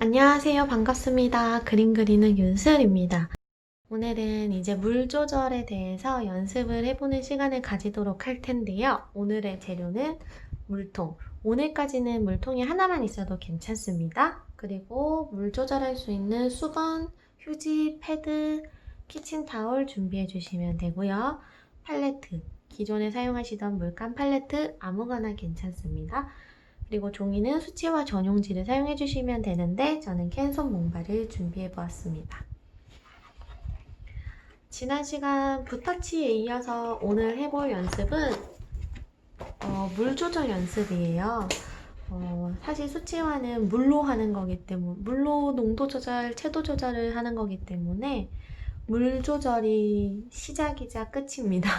안녕하세요. 반갑습니다. 그림 그리는 윤슬입니다. 오늘은 이제 물 조절에 대해서 연습을 해보는 시간을 가지도록 할 텐데요. 오늘의 재료는 물통. 오늘까지는 물통이 하나만 있어도 괜찮습니다. 그리고 물 조절할 수 있는 수건, 휴지, 패드, 키친타올 준비해 주시면 되고요. 팔레트. 기존에 사용하시던 물감 팔레트 아무거나 괜찮습니다. 그리고 종이는 수치화 전용지를 사용해 주시면 되는데 저는 캔손 몽바를 준비해 보았습니다. 지난 시간 붓터치에 이어서 오늘 해볼 연습은 물 조절 연습이에요. 사실 수치화는 물로 하는 거기 때문에 물로 농도 조절, 채도 조절을 하는 거기 때문에 물 조절이 시작이자 끝입니다.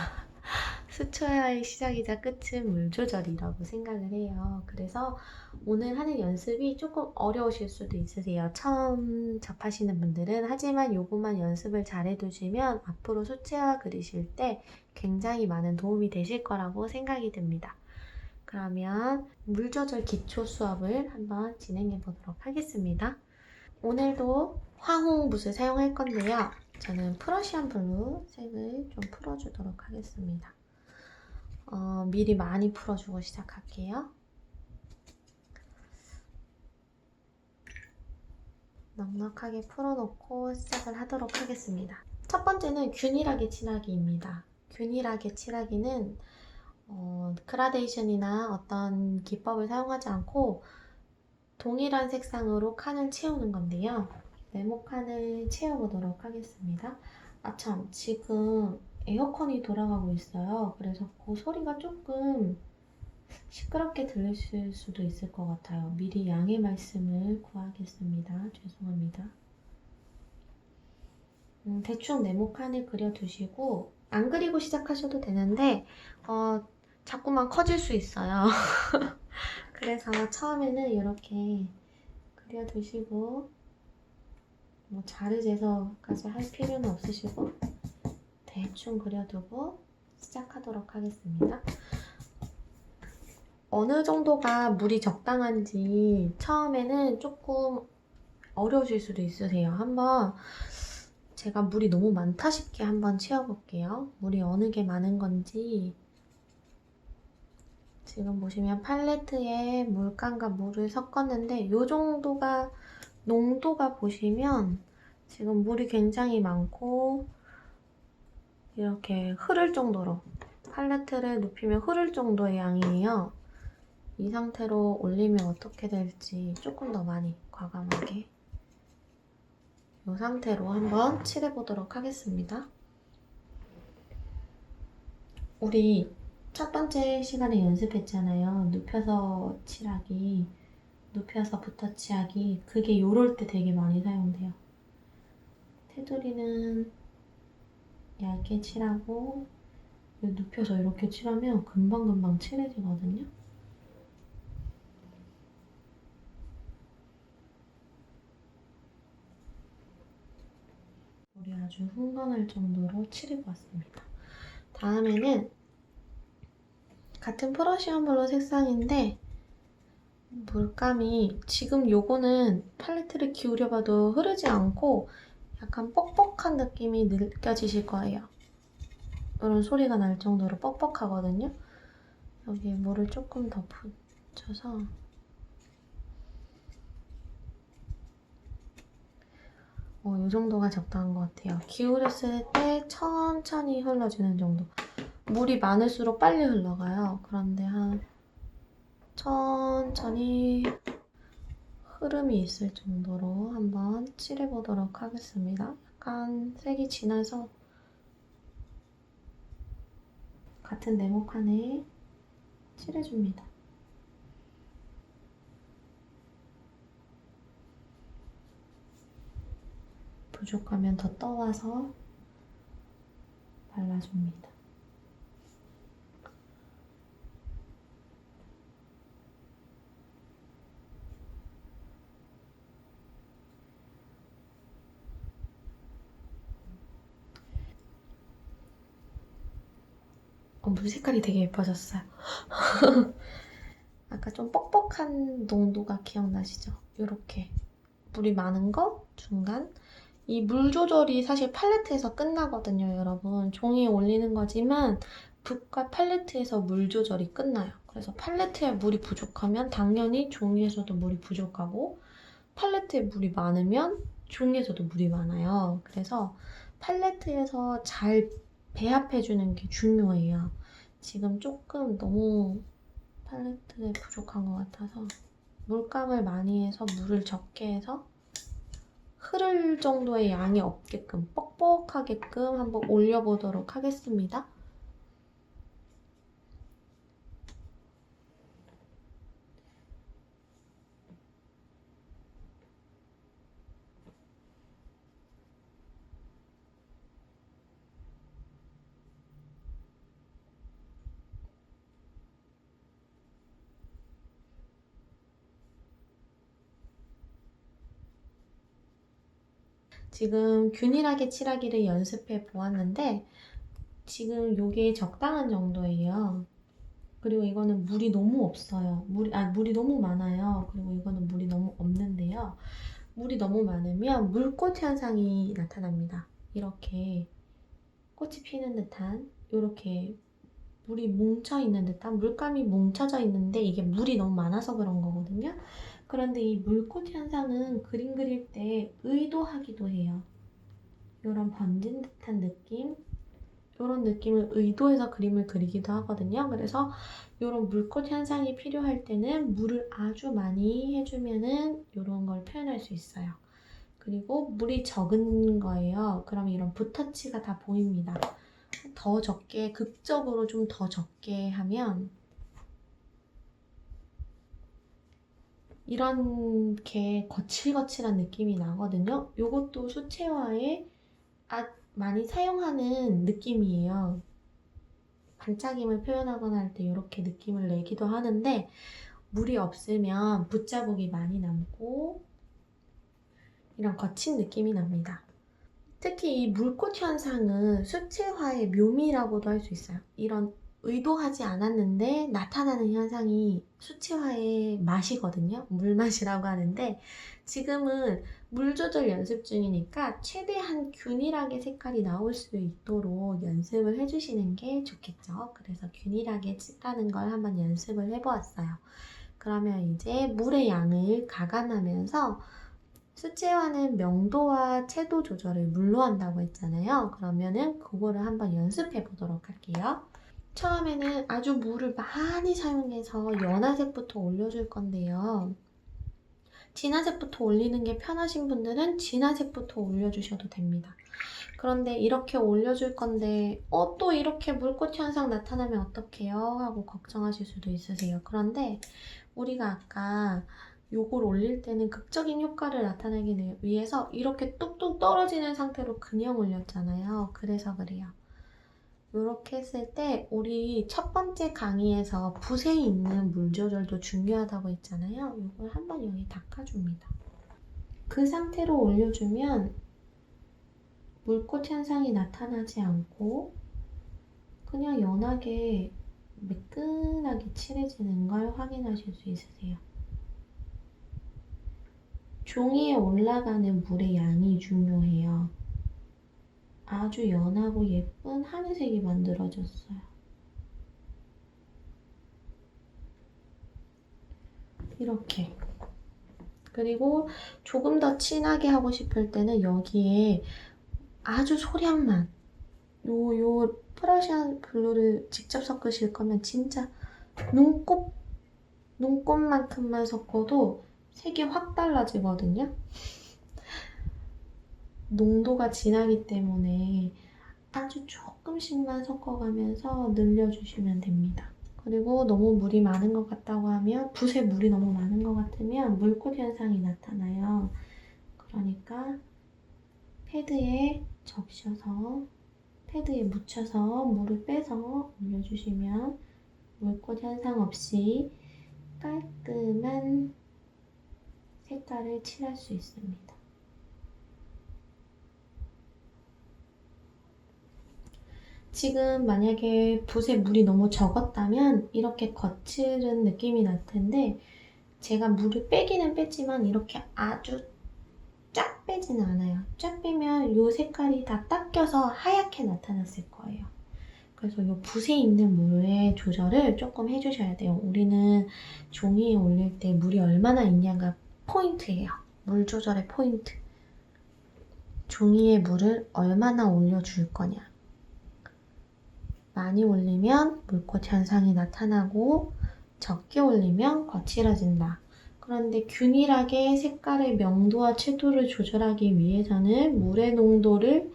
수초야의 시작이자 끝은 물 조절이라고 생각을 해요. 그래서 오늘 하는 연습이 조금 어려우실 수도 있으세요. 처음 접하시는 분들은. 하지만 요것만 연습을 잘 해두시면 앞으로 수채화 그리실 때 굉장히 많은 도움이 되실 거라고 생각이 듭니다. 그러면 물 조절 기초 수업을 한번 진행해 보도록 하겠습니다. 오늘도 화홍붓을 사용할 건데요. 저는 프러시안 블루 색을 좀 풀어주도록 하겠습니다. 미리 많이 풀어주고 시작할게요. 넉넉하게 풀어놓고 시작을 하도록 하겠습니다. 첫 번째는 균일하게 칠하기입니다. 균일하게 칠하기는 그라데이션이나 어떤 기법을 사용하지 않고 동일한 색상으로 칸을 채우는 건데요. 네모칸을 채워보도록 하겠습니다. 참, 지금 에어컨이 돌아가고 있어요. 그래서 그 소리가 조금 시끄럽게 들리실 수도 있을 것 같아요. 미리 양해 말씀을 구하겠습니다. 죄송합니다. 대충 네모칸을 그려두시고 안 그리고 시작하셔도 되는데 자꾸만 커질 수 있어요. 그래서 처음에는 이렇게 그려두시고 뭐 자르재서까지 할 필요는 없으시고 대충 그려두고 시작하도록 하겠습니다. 어느 정도가 물이 적당한지 처음에는 조금 어려우실 수도 있으세요. 한번 제가 물이 너무 많다 싶게 한번 채워볼게요. 물이 어느 게 많은 건지 지금 보시면 팔레트에 물감과 물을 섞었는데 이 정도가 농도가 보시면 지금 물이 굉장히 많고 이렇게 흐를 정도로 팔레트를 눕히면 흐를 정도의 양이에요. 이 상태로 올리면 어떻게 될지 조금 더 많이 과감하게 이 상태로 한번 칠해보도록 하겠습니다. 우리 첫 번째 시간에 연습했잖아요. 눕혀서 칠하기, 눕혀서 붓터치하기. 그게 요럴 때 되게 많이 사용돼요. 테두리는 얇게 칠하고 눕혀서 이렇게 칠하면 금방금방 칠해지거든요. 물이 아주 흥건할 정도로 칠해보았습니다. 다음에는 같은 프러시안 블루 색상인데 물감이 지금 요거는 팔레트를 기울여봐도 흐르지 않고 약간 뻑뻑한 느낌이 느껴지실 거예요. 이런 소리가 날 정도로 뻑뻑하거든요. 여기에 물을 조금 더 붙여서 이 정도가 적당한 것 같아요. 기울였을 때 천천히 흘러주는 정도. 물이 많을수록 빨리 흘러가요. 그런데 천천히 흐름이 있을 정도로 한번 칠해보도록 하겠습니다. 약간 색이 진해서 같은 네모칸에 칠해줍니다. 부족하면 더 떠와서 발라줍니다. 물 색깔이 되게 예뻐졌어요. 아까 좀 뻑뻑한 농도가 기억나시죠? 이렇게 물이 많은 거, 중간. 이 물 조절이 사실 팔레트에서 끝나거든요, 여러분. 종이에 올리는 거지만 붓과 팔레트에서 물 조절이 끝나요. 그래서 팔레트에 물이 부족하면 당연히 종이에서도 물이 부족하고 팔레트에 물이 많으면 종이에서도 물이 많아요. 그래서 팔레트에서 잘 배합해주는 게 중요해요. 지금 조금 너무 팔레트에 부족한 것 같아서 물감을 많이 해서 물을 적게 해서 흐를 정도의 양이 없게끔 뻑뻑하게끔 한번 올려보도록 하겠습니다. 지금 균일하게 칠하기를 연습해 보았는데 지금 요게 적당한 정도예요. 그리고 이거는 물이 너무 없어요. 물이 너무 많아요. 그리고 이거는 물이 너무 없는데요. 물이 너무 많으면 물꽃 현상이 나타납니다. 이렇게 꽃이 피는 듯한 이렇게 물이 뭉쳐있는 듯한 물감이 뭉쳐져 있는데 이게 물이 너무 많아서 그런 거거든요. 그런데 이 물꽃 현상은 그림 그릴 때 의도하기도 해요. 이런 번진 듯한 느낌, 이런 느낌을 의도해서 그림을 그리기도 하거든요. 그래서 이런 물꽃 현상이 필요할 때는 물을 아주 많이 해주면은 이런 걸 표현할 수 있어요. 그리고 물이 적은 거예요. 그럼 이런 붓터치가 다 보입니다. 더 적게, 극적으로 좀 더 적게 하면 이렇게 거칠거칠한 느낌이 나거든요. 이것도 수채화에 많이 사용하는 느낌이에요. 반짝임을 표현하거나 할 때 이렇게 느낌을 내기도 하는데 물이 없으면 붓자국이 많이 남고 이런 거친 느낌이 납니다. 특히 이 물꽃 현상은 수채화의 묘미라고도 할 수 있어요. 이런 의도하지 않았는데 나타나는 현상이 수채화의 맛이거든요. 물맛이라고 하는데 지금은 물 조절 연습 중이니까 최대한 균일하게 색깔이 나올 수 있도록 연습을 해주시는 게 좋겠죠. 그래서 균일하게 칠하는 걸 한번 연습을 해보았어요. 그러면 이제 물의 양을 가감하면서 수채화는 명도와 채도 조절을 물로 한다고 했잖아요. 그러면은 그거를 한번 연습해 보도록 할게요. 처음에는 아주 물을 많이 사용해서 연화색부터 올려줄 건데요. 진화색부터 올리는 게 편하신 분들은 진화색부터 올려주셔도 됩니다. 그런데 이렇게 올려줄 건데 또 이렇게 물꽃 현상 나타나면 어떡해요? 하고 걱정하실 수도 있으세요. 그런데 우리가 아까 요걸 올릴 때는 극적인 효과를 나타내기 위해서 이렇게 뚝뚝 떨어지는 상태로 그냥 올렸잖아요. 그래서 그래요. 이렇게 했을 때 우리 첫 번째 강의에서 붓에 있는 물 조절도 중요하다고 했잖아요. 이걸 한번 여기 닦아줍니다. 그 상태로 올려주면 물꽃 현상이 나타나지 않고 그냥 연하게 매끈하게 칠해지는 걸 확인하실 수 있으세요. 종이에 올라가는 물의 양이 중요해요. 아주 연하고 예쁜 하늘색이 만들어졌어요. 이렇게. 그리고 조금 더 진하게 하고 싶을 때는 여기에 아주 소량만 요 프라시안 블루를 직접 섞으실 거면 진짜 눈곱만큼만 섞어도 색이 확 달라지거든요. 농도가 진하기 때문에 아주 조금씩만 섞어가면서 늘려주시면 됩니다. 그리고 너무 물이 많은 것 같다고 하면 붓에 물이 너무 많은 것 같으면 물꽃 현상이 나타나요. 그러니까 패드에 적셔서 패드에 묻혀서 물을 빼서 올려주시면 물꽃 현상 없이 깔끔한 색깔을 칠할 수 있습니다. 지금 만약에 붓에 물이 너무 적었다면 이렇게 거칠은 느낌이 날 텐데 제가 물을 빼기는 뺐지만 이렇게 아주 쫙 빼지는 않아요. 쫙 빼면 이 색깔이 다 닦여서 하얗게 나타났을 거예요. 그래서 이 붓에 있는 물의 조절을 조금 해주셔야 돼요. 우리는 종이에 올릴 때 물이 얼마나 있냐가 포인트예요. 물 조절의 포인트. 종이에 물을 얼마나 올려줄 거냐. 많이 올리면 물꽃 현상이 나타나고 적게 올리면 거칠어진다. 그런데 균일하게 색깔의 명도와 채도를 조절하기 위해서는 물의 농도를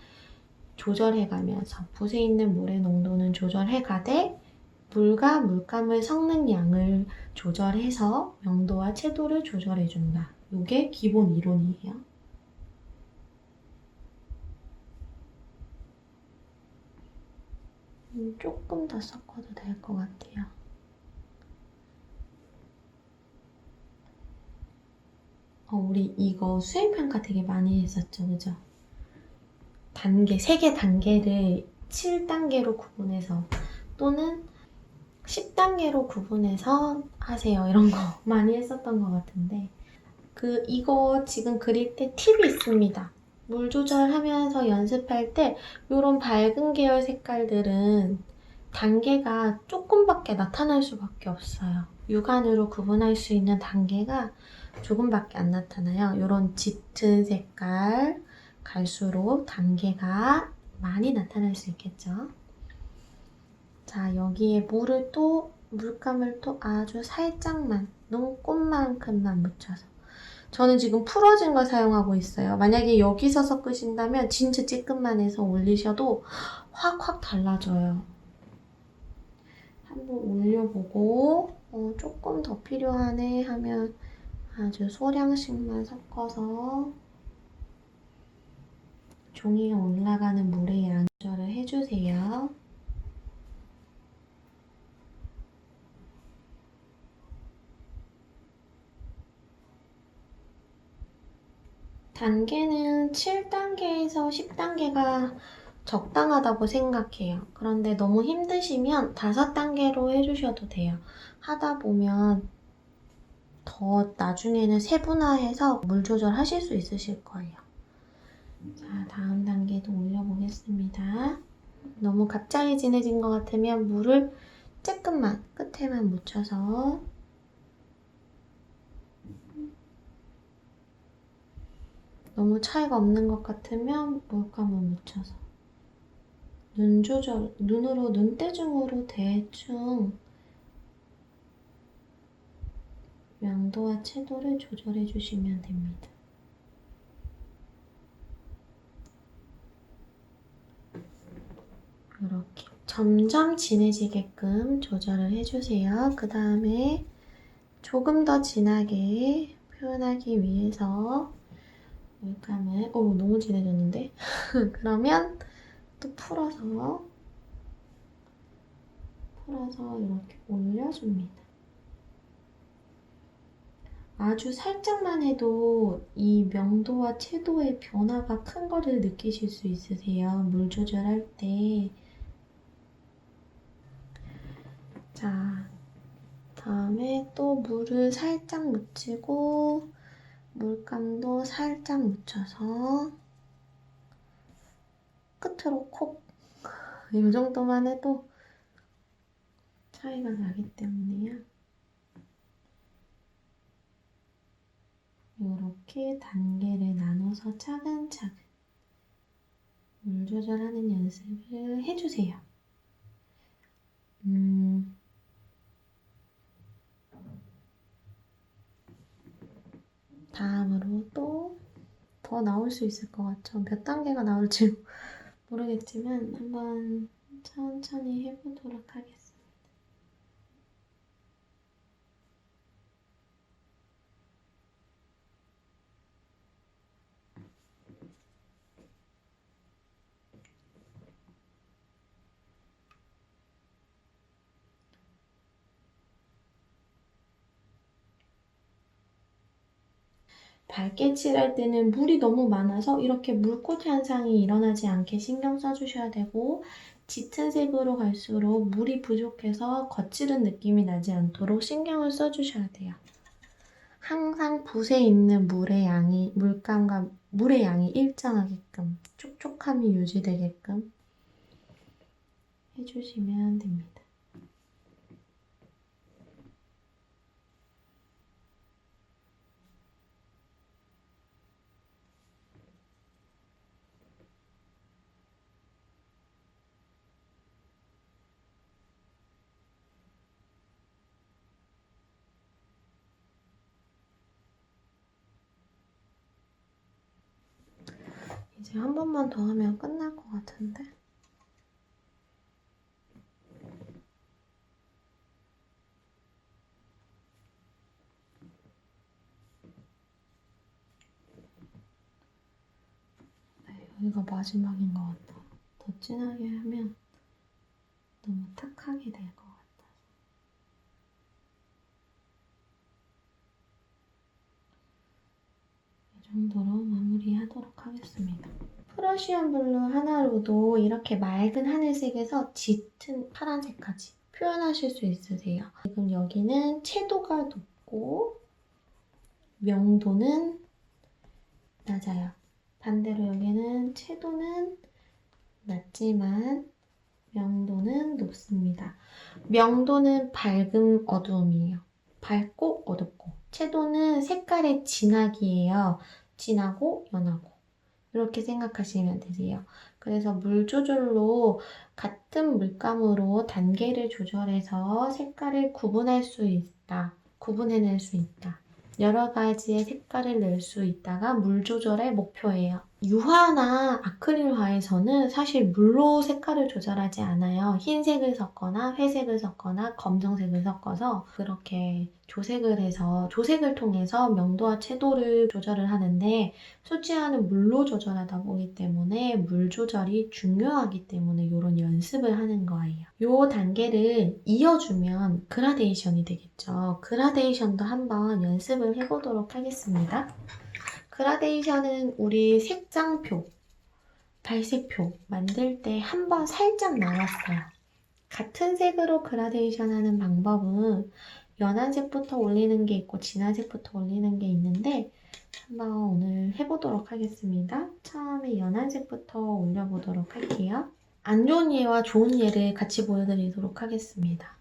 조절해가면서 붓에 있는 물의 농도는 조절해가되 물과 물감을 섞는 양을 조절해서 명도와 채도를 조절해준다. 이게 기본 이론이에요. 조금 더 섞어도 될 것 같아요. 우리 이거 수행평가 되게 많이 했었죠, 그죠? 단계, 3개 단계를 7단계로 구분해서 또는 10단계로 구분해서 하세요. 이런 거 많이 했었던 것 같은데 이거 지금 그릴 때 팁이 있습니다. 물 조절하면서 연습할 때 이런 밝은 계열 색깔들은 단계가 조금밖에 나타날 수밖에 없어요. 육안으로 구분할 수 있는 단계가 조금밖에 안 나타나요. 이런 짙은 색깔 갈수록 단계가 많이 나타날 수 있겠죠. 자, 여기에 물감을 또 아주 살짝만, 눈꽃만큼만 묻혀서. 저는 지금 풀어진 걸 사용하고 있어요. 만약에 여기서 섞으신다면 진짜 찌끔만 해서 올리셔도 확 달라져요. 한번 올려보고 조금 더 필요하네 하면 아주 소량씩만 섞어서 종이에 올라가는 물의 양 조절을 해주세요. 단계는 7단계에서 10단계가 적당하다고 생각해요. 그런데 너무 힘드시면 5단계로 해주셔도 돼요. 하다 보면 더 나중에는 세분화해서 물 조절하실 수 있으실 거예요. 자, 다음 단계도 올려보겠습니다. 너무 갑자기 진해진 것 같으면 물을 조금만 끝에만 묻혀서 너무 차이가 없는 것 같으면 물감을 묻혀서 눈으로 눈대중으로 대충 명도와 채도를 조절해 주시면 됩니다. 이렇게 점점 진해지게끔 조절을 해주세요. 그 다음에 조금 더 진하게 표현하기 위해서 물감을 너무 진해졌는데? 그러면 또 풀어서 이렇게 올려줍니다. 아주 살짝만 해도 이 명도와 채도의 변화가 큰 거를 느끼실 수 있으세요. 물 조절할 때. 자, 다음에 또 물을 살짝 묻히고 물감도 살짝 묻혀서 끝으로 콕! 이 정도만 해도 차이가 나기 때문에요. 이렇게 단계를 나눠서 차근차근 물 조절하는 연습을 해주세요. 다음으로 또 더 나올 수 있을 것 같죠? 몇 단계가 나올지 모르겠지만 한번 천천히 해보도록 하겠습니다. 밝게 칠할 때는 물이 너무 많아서 이렇게 물꽃 현상이 일어나지 않게 신경 써주셔야 되고 짙은 색으로 갈수록 물이 부족해서 거칠은 느낌이 나지 않도록 신경을 써주셔야 돼요. 항상 붓에 있는 물의 양이, 물감과 물의 양이 일정하게끔, 촉촉함이 유지되게끔 해주시면 됩니다. 이제 한 번만 더 하면 끝날 것 같은데? 네, 여기가 마지막인 것 같아. 더 진하게 하면 너무 탁하게 될 것 같아. 이 정도로 마무리하도록 하겠습니다. 프러시안 블루 하나로도 이렇게 맑은 하늘색에서 짙은 파란색까지 표현하실 수 있으세요. 지금 여기는 채도가 높고 명도는 낮아요. 반대로 여기는 채도는 낮지만 명도는 높습니다. 명도는 밝음, 어두움이에요. 밝고 어둡고. 채도는 색깔의 진하기예요. 진하고 연하고. 이렇게 생각하시면 되세요. 그래서 물 조절로 같은 물감으로 단계를 조절해서 색깔을 구분할 수 있다. 구분해낼 수 있다. 여러 가지의 색깔을 낼 수 있다가 물 조절의 목표예요. 유화나 아크릴화에서는 사실 물로 색깔을 조절하지 않아요. 흰색을 섞거나 회색을 섞거나 검정색을 섞어서 그렇게 조색을 해서 조색을 통해서 명도와 채도를 조절을 하는데 수채화는 물로 조절하다 보기 때문에 물 조절이 중요하기 때문에 이런 연습을 하는 거예요. 이 단계를 이어주면 그라데이션이 되겠죠. 그라데이션도 한번 연습을 해보도록 하겠습니다. 그라데이션은 우리 색장표, 발색표 만들 때 한번 살짝 나왔어요. 같은 색으로 그라데이션 하는 방법은 연한 색부터 올리는 게 있고 진한 색부터 올리는 게 있는데 한번 오늘 해보도록 하겠습니다. 처음에 연한 색부터 올려보도록 할게요. 안 좋은 예와 좋은 예를 같이 보여드리도록 하겠습니다.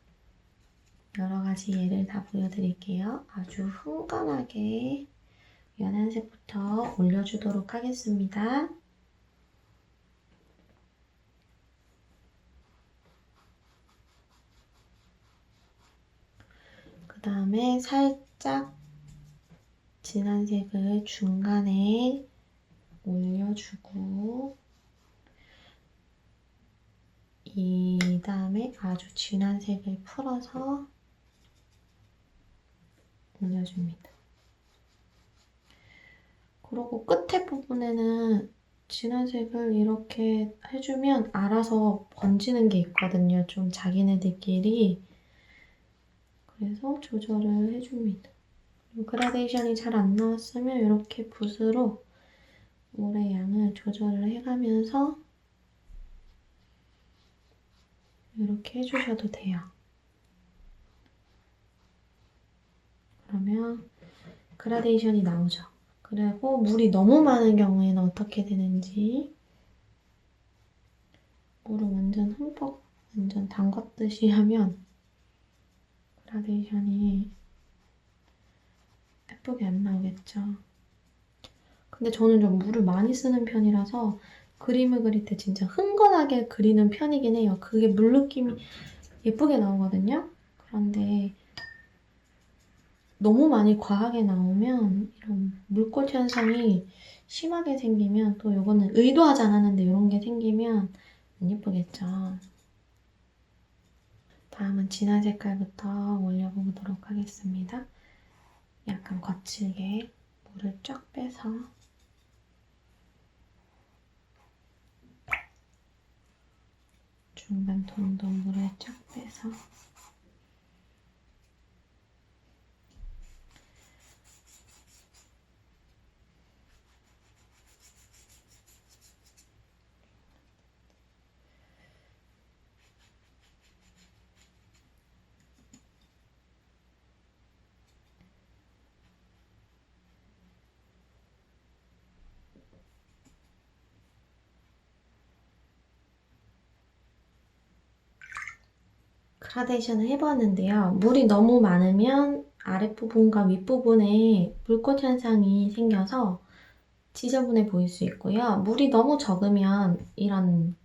여러 가지 예를 다 보여드릴게요. 아주 흥건하게 연한 색부터 올려주도록 하겠습니다. 그 다음에 살짝 진한 색을 중간에 올려주고 이 다음에 아주 진한 색을 풀어서 올려줍니다. 그리고 끝에 부분에는 진한 색을 이렇게 해주면 알아서 번지는 게 있거든요. 좀 자기네들끼리. 그래서 조절을 해줍니다. 그라데이션이 잘 안 나왔으면 이렇게 붓으로 물의 양을 조절을 해가면서 이렇게 해주셔도 돼요. 그러면 그라데이션이 나오죠. 그리고 물이 너무 많은 경우에는 어떻게 되는지 물을 완전 흠뻑 완전 담갔듯이 하면 그라데이션이 예쁘게 안 나오겠죠. 근데 저는 좀 물을 많이 쓰는 편이라서 그림을 그릴 때 진짜 흥건하게 그리는 편이긴 해요. 그게 물 느낌이 예쁘게 나오거든요. 그런데 너무 많이 과하게 나오면 이런 물꽃 현상이 심하게 생기면 또 이거는 의도하지 않았는데 이런 게 생기면 안 예쁘겠죠. 다음은 진한 색깔부터 올려보도록 하겠습니다. 약간 거칠게 물을 쫙 빼서 중간 톤도 물을 쫙 빼서 그라데이션을 해보았는데요. 물이 너무 많으면 아랫부분과 윗부분에 물꽃 현상이 생겨서 지저분해 보일 수 있고요. 물이 너무 적으면 이런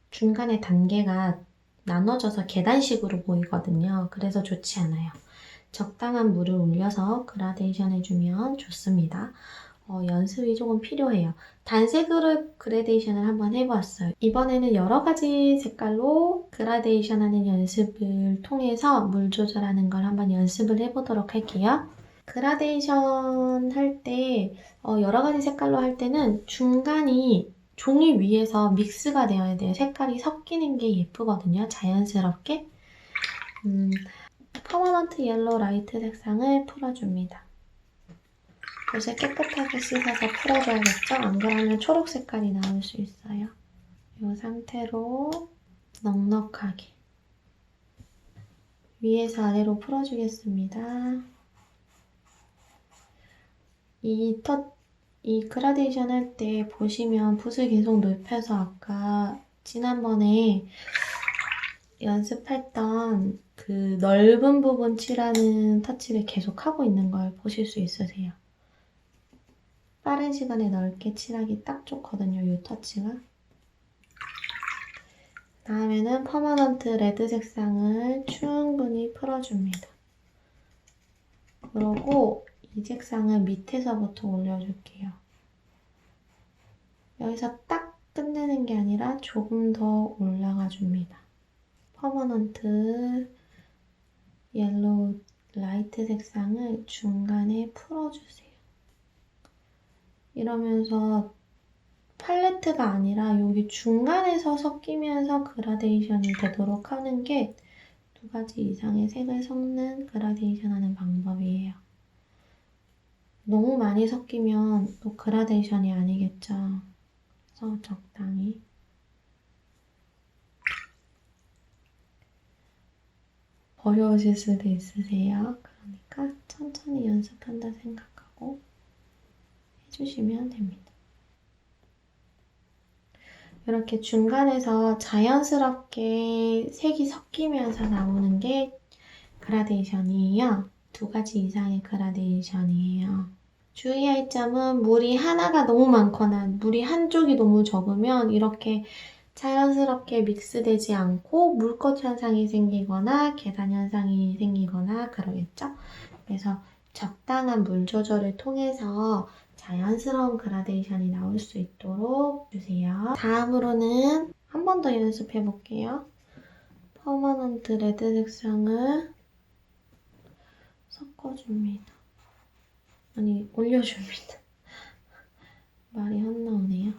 중간에 단계가 나눠져서 계단식으로 보이거든요. 그래서 좋지 않아요. 적당한 물을 올려서 그라데이션 해주면 좋습니다. 연습이 조금 필요해요. 단색으로 그라데이션을 한번 해보았어요. 이번에는 여러 가지 색깔로 그라데이션 하는 연습을 통해서 물 조절하는 걸 한번 연습을 해보도록 할게요. 그라데이션 할 때 여러 가지 색깔로 할 때는 중간이 종이 위에서 믹스가 되어야 돼요. 색깔이 섞이는 게 예쁘거든요. 자연스럽게. 퍼머넌트 옐로우 라이트 색상을 풀어줍니다. 붓을 깨끗하게 씻어서 풀어줘야겠죠? 안 그러면 초록 색깔이 나올 수 있어요. 이 상태로 넉넉하게 위에서 아래로 풀어주겠습니다. 이 그라데이션 할 때 보시면 붓을 계속 높여서 아까 지난번에 연습했던 그 넓은 부분 칠하는 터치를 계속 하고 있는 걸 보실 수 있으세요. 빠른 시간에 넓게 칠하기 딱 좋거든요, 이 터치가. 다음에는 퍼머넌트 레드 색상을 충분히 풀어줍니다. 그리고 이 색상을 밑에서부터 올려줄게요. 여기서 딱 끝내는 게 아니라 조금 더 올라가 줍니다. 퍼머넌트 옐로우 라이트 색상을 중간에 풀어주세요. 이러면서 팔레트가 아니라 여기 중간에서 섞이면서 그라데이션이 되도록 하는 게 2가지 이상의 색을 섞는 그라데이션 하는 방법이에요. 너무 많이 섞이면 또 그라데이션이 아니겠죠. 그래서 적당히. 어려우실 수도 있으세요. 그러니까 천천히 연습한다 생각하고 해주시면 됩니다. 이렇게 중간에서 자연스럽게 색이 섞이면서 나오는 게 그라데이션이에요. 2가지 이상의 그라데이션이에요. 주의할 점은 물이 하나가 너무 많거나 물이 한쪽이 너무 적으면 이렇게 자연스럽게 믹스되지 않고 물꽃 현상이 생기거나 계단 현상이 생기거나 그러겠죠? 그래서 적당한 물 조절을 통해서 자연스러운 그라데이션이 나올 수 있도록 주세요. 다음으로는 한 번 더 연습해 볼게요. 퍼머넌트 레드 색상을 섞어줍니다. 아니, 올려줍니다. 말이 헛나오네요.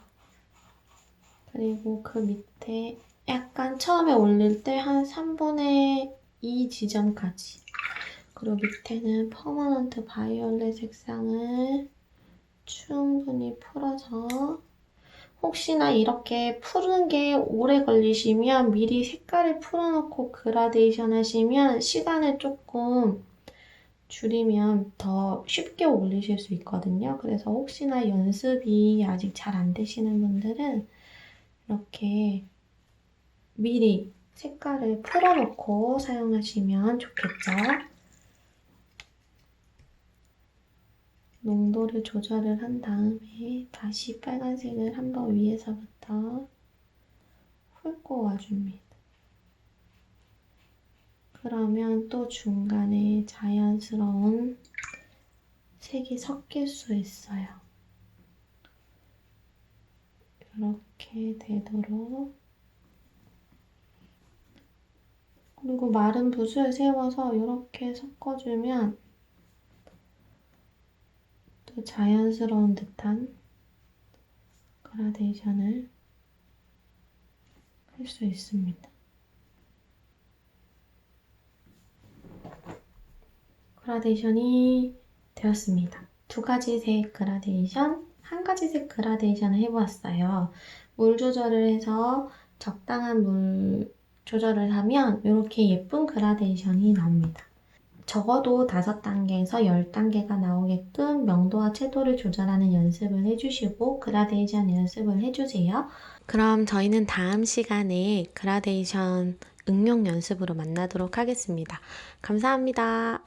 그리고 그 밑에 약간 처음에 올릴 때 한 3분의 2 지점까지. 그리고 밑에는 퍼머넌트 바이올렛 색상을 충분히 풀어서 혹시나 이렇게 푸는 게 오래 걸리시면 미리 색깔을 풀어놓고 그라데이션 하시면 시간을 조금 줄이면 더 쉽게 올리실 수 있거든요. 그래서 혹시나 연습이 아직 잘 안 되시는 분들은 이렇게 미리 색깔을 풀어놓고 사용하시면 좋겠죠. 농도를 조절을 한 다음에 다시 빨간색을 한번 위에서부터 훑고 와줍니다. 그러면 또 중간에 자연스러운 색이 섞일 수 있어요. 이렇게 되도록. 그리고 마른 붓을 세워서 이렇게 섞어주면 또 자연스러운 듯한 그라데이션을 할 수 있습니다. 그라데이션이 되었습니다. 2가지 색 그라데이션, 1가지 색 그라데이션을 해보았어요. 물 조절을 해서 적당한 물 조절을 하면 이렇게 예쁜 그라데이션이 나옵니다. 적어도 5단계에서 10단계가 나오게끔 명도와 채도를 조절하는 연습을 해주시고 그라데이션 연습을 해주세요. 그럼 저희는 다음 시간에 그라데이션 응용 연습으로 만나도록 하겠습니다. 감사합니다.